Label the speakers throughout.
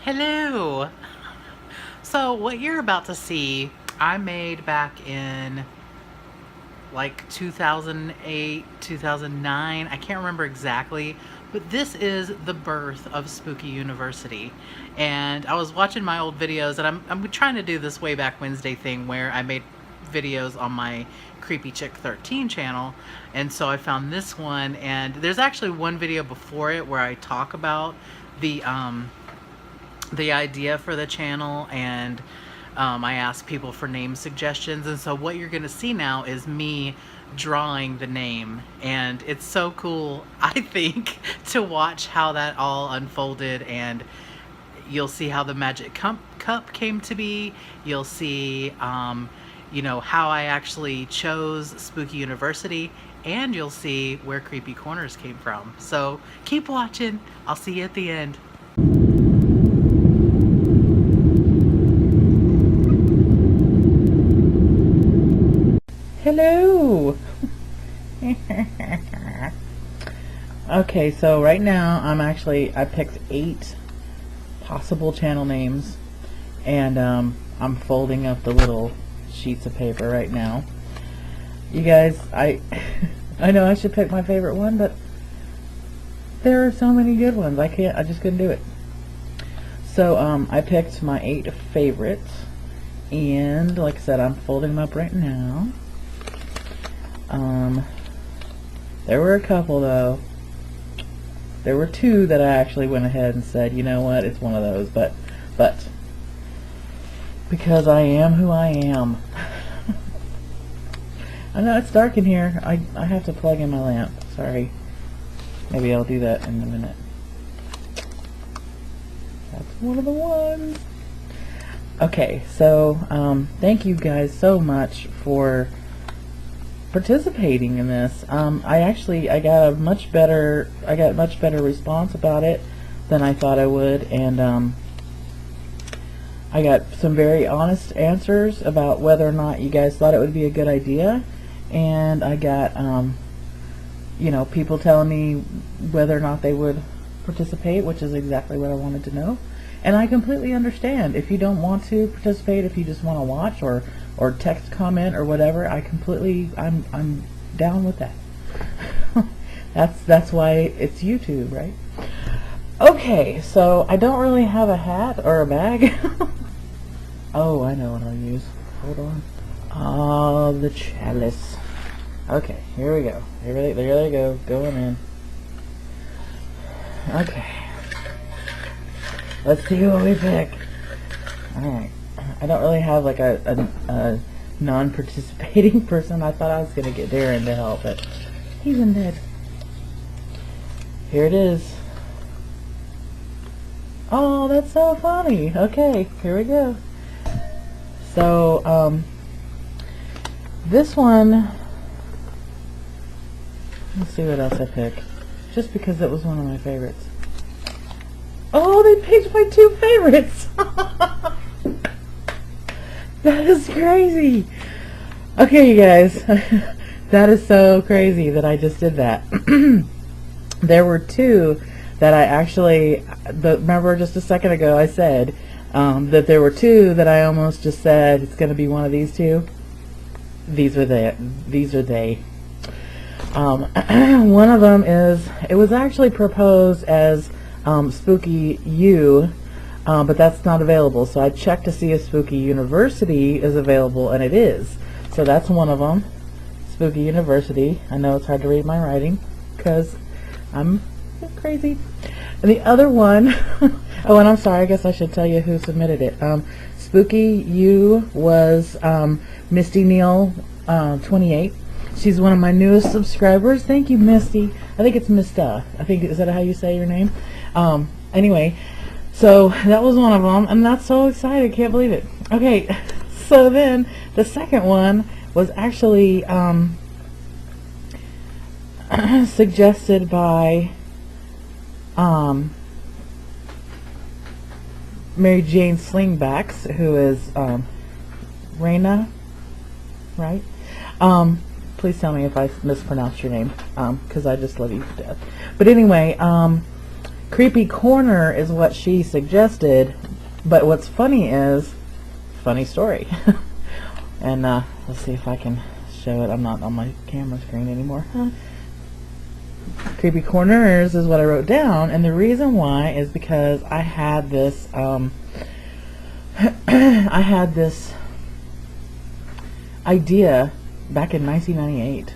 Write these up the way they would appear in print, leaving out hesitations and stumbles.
Speaker 1: Hello! So what you're about to see, I made back in like 2008, 2009. I can't remember exactly, but this is the birth of Spooky University. And I was watching my old videos, and I'm trying to do this Way Back Wednesday thing where I made videos on my Creepy Chick 13 channel, and so I found this one, and there's actually one video before it where I talk about the idea for the channel, and I ask people for name suggestions, and so what you're gonna see now is me drawing the name, and it's so cool, I think, to watch how that all unfolded. And you'll see how the magic cup came to be. You'll see you know, how I actually chose Spooky University, and you'll see where Creepy Corners came from. So keep watching. I'll see you at the end. Hello! Okay, so right now I picked 8 possible channel names, and I'm folding up the little sheets of paper right now. You guys, I know I should pick my favorite one, but there are so many good ones. I just couldn't do it. So I picked my 8 favorites, and like I said, I'm folding them up right now. There were a couple though. There were 2 that I actually went ahead and said, you know what, it's one of those, but because I am who I am. I know it's dark in here. I have to plug in my lamp. Sorry. Maybe I'll do that in a minute. That's one of the ones. Okay, so thank you guys so much for participating in this. I got much better response about it than I thought I would, and I got some very honest answers about whether or not you guys thought it would be a good idea, and I got you know, people telling me whether or not they would participate, which is exactly what I wanted to know. And I completely understand if you don't want to participate, if you just want to watch or text comment or whatever. I'm down with that. That's why it's YouTube, right? Okay, so I don't really have a hat or a bag. Oh, I know what I'll use. Hold on. Oh, the chalice. Okay, here we go. There they go, going in. Okay. Let's see what we pick. Alright. I don't really have like a non-participating person. I thought I was going to get Darren to help, but he's in bed. Here it is. Oh, that's so funny. Okay, here we go. So, this one, let's see what else I pick. Just because it was one of my favorites. Oh, they picked my 2 favorites. That is crazy. Okay, you guys. That is so crazy that I just did that. There were 2 that I actually, remember just a second ago I said that there were 2 that I almost just said it's going to be one of these 2. These are they. One of them is, it was actually proposed as Spooky U, but that's not available. So I checked to see if Spooky University is available, and it is. So that's one of them, Spooky University. I know it's hard to read my writing because I'm crazy. And the other one, oh, and I'm sorry, I guess I should tell you who submitted it. Spooky U was Misty Neal 28. She's one of my newest subscribers. Thank you, Misty. I think it's Mista. Is that how you say your name? Anyway, so that was one of them, and that's so excited. Can't believe it. Okay, so then the second one was actually suggested by Mary Jane Slingbacks, who is Raina, right? please tell me if I mispronounced your name, because I just love you to death. But anyway, Creepy Corner is what she suggested, but what's funny is, funny story. And let's see if I can show it. I'm not on my camera screen anymore. Creepy Corners is what I wrote down, and the reason why is because I had this I had this idea back in 1998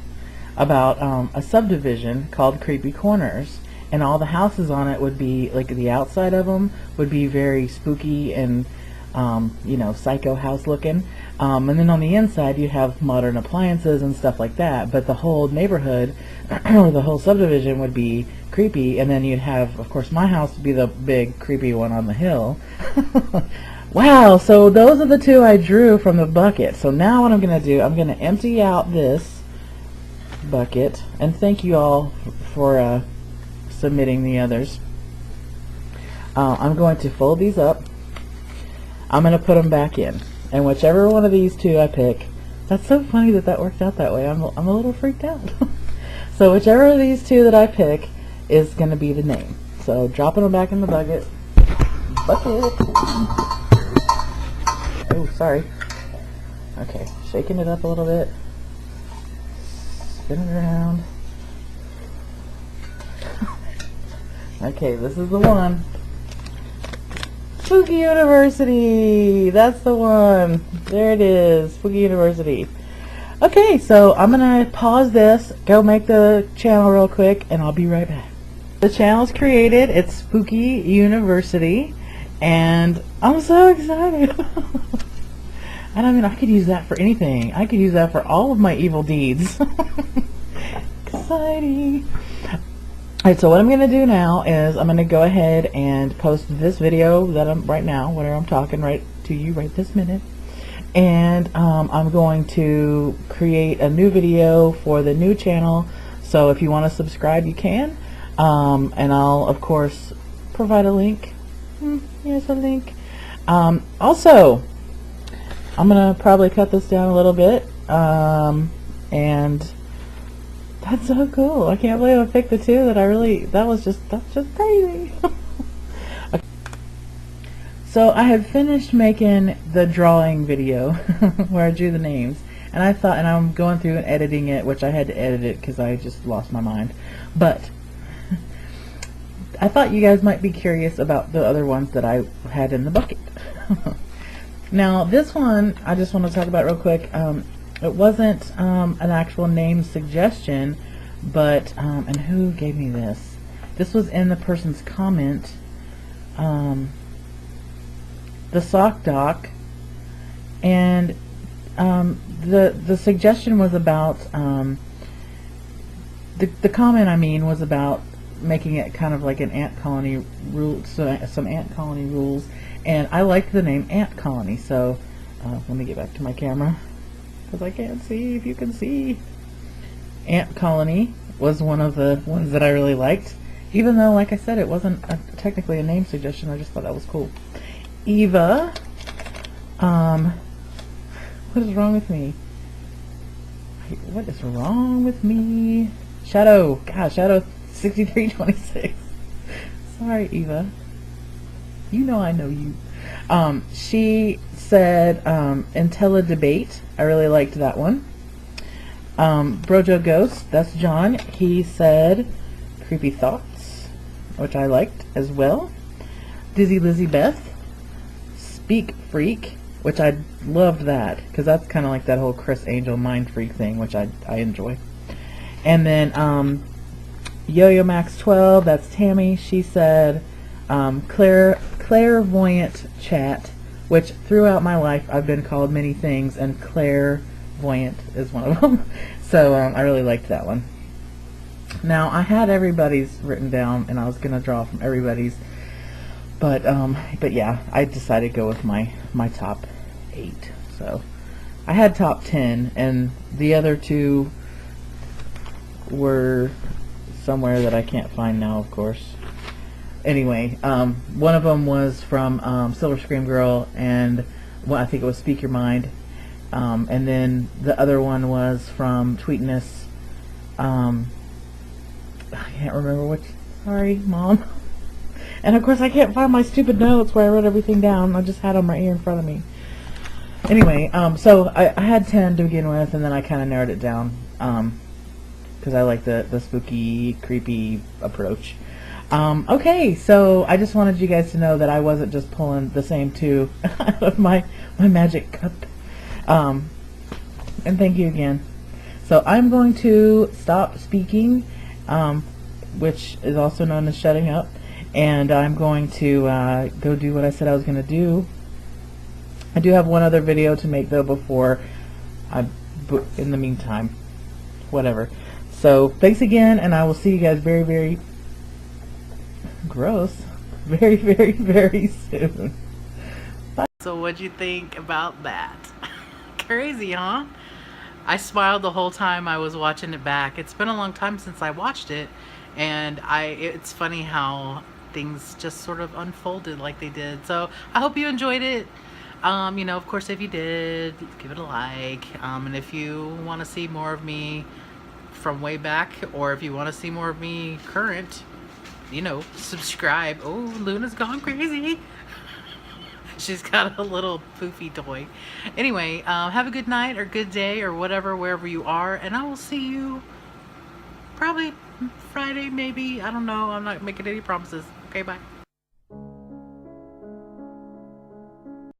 Speaker 1: about a subdivision called Creepy Corners, and all the houses on it would be, like, the outside of them would be very spooky and you know, psycho house looking, and then on the inside you'd have modern appliances and stuff like that, but the whole neighborhood or the whole subdivision would be creepy, and then you'd have, of course, my house would be the big creepy one on the hill. Wow, so those are the two I drew from the bucket. So now what I'm going to do, I'm going to empty out this bucket, and thank you all for submitting the others. I'm going to fold these up. I'm going to put them back in, and whichever one of these two I pick, that's so funny that that worked out that way. I'm a little freaked out. So whichever of these two that I pick is going to be the name. So dropping them back in the bucket. Oh, sorry. Okay, shaking it up a little bit. Spin it around. Okay, this is the one. Spooky University! That's the one. There it is. Spooky University. Okay, so I'm going to pause this, go make the channel real quick, and I'll be right back. The channel's created. It's Spooky University, and I'm so excited. And I mean, I could use that for anything. I could use that for all of my evil deeds. Exciting. Alright, so what I'm going to do now is I'm going to go ahead and post this video that I'm right now, where I'm talking right to you right this minute. And I'm going to create a new video for the new channel. So if you want to subscribe, you can. And I'll, of course, provide a link. Here's a link. Also, I'm going to probably cut this down a little bit. And that's so cool. I can't believe I picked the two that I really, that's just crazy. Okay. So I had finished making the drawing video where I drew the names, and I thought, and I'm going through and editing it, which I had to edit it because I just lost my mind. But I thought you guys might be curious about the other ones that I had in the bucket. Now this one I just want to talk about real quick. It wasn't an actual name suggestion, but and who gave me this? This was in the person's comment. The Sock Doc, and the suggestion was about the comment, I mean, was about making it kind of like an ant colony rule, so some ant colony rules, and I liked the name Ant Colony. So let me get back to my camera, because I can't see if you can see. Ant Colony was one of the ones that I really liked, even though, like I said, it wasn't technically a name suggestion. I just thought that was cool. Eva, what is wrong with me? What is wrong with me? Shadow, gosh, Shadow 6326. Sorry, Eva. You know I know you. She said IntelliDebate. I really liked that one. Brojo Ghost, that's John. He said Creepy Thoughts, which I liked as well. Dizzy Lizzie Beth, Speak Freak, which I loved that, because that's kind of like that whole Chris Angel Mind Freak thing, which I enjoy. And then Yo-Yo Max 12, that's Tammy. She said Clairvoyant Chat, which throughout my life I've been called many things, and clairvoyant is one of them. So I really liked that one. Now I had everybody's written down, and I was gonna draw from everybody's, but yeah, I decided to go with my top 8. So I had top 10, and the other two were somewhere that I can't find now, of course. Anyway, one of them was from Silver Scream Girl, and I think it was Speak Your Mind, And then the other one was from Tweetness. I can't remember which. Sorry, Mom. And of course I can't find my stupid notes where I wrote everything down. I just had them right here in front of me. Anyway, so I had 10 to begin with, and then I kind of narrowed it down because I like the spooky, creepy approach. Okay, so I just wanted you guys to know that I wasn't just pulling the same two out of my magic cup. And thank you again. So I'm going to stop speaking, which is also known as shutting up, and I'm going to go do what I said I was going to do. I do have one other video to make though before in the meantime, whatever. So thanks again, and I will see you guys very, very gross, very, very, very soon. Bye. So what'd you think about that? Crazy, huh? I smiled the whole time I was watching it back. It's been a long time since I watched it, and it's funny how things just sort of unfolded like they did. So I hope you enjoyed it. You know, of course, if you did, give it a like. And if you want to see more of me from way back, or if you want to see more of me current, you know, subscribe. Oh, Luna's gone crazy. She's got a little poofy toy. Anyway, have a good night or good day or whatever, wherever you are. And I will see you probably Friday, maybe. I don't know. I'm not making any promises. Okay, bye.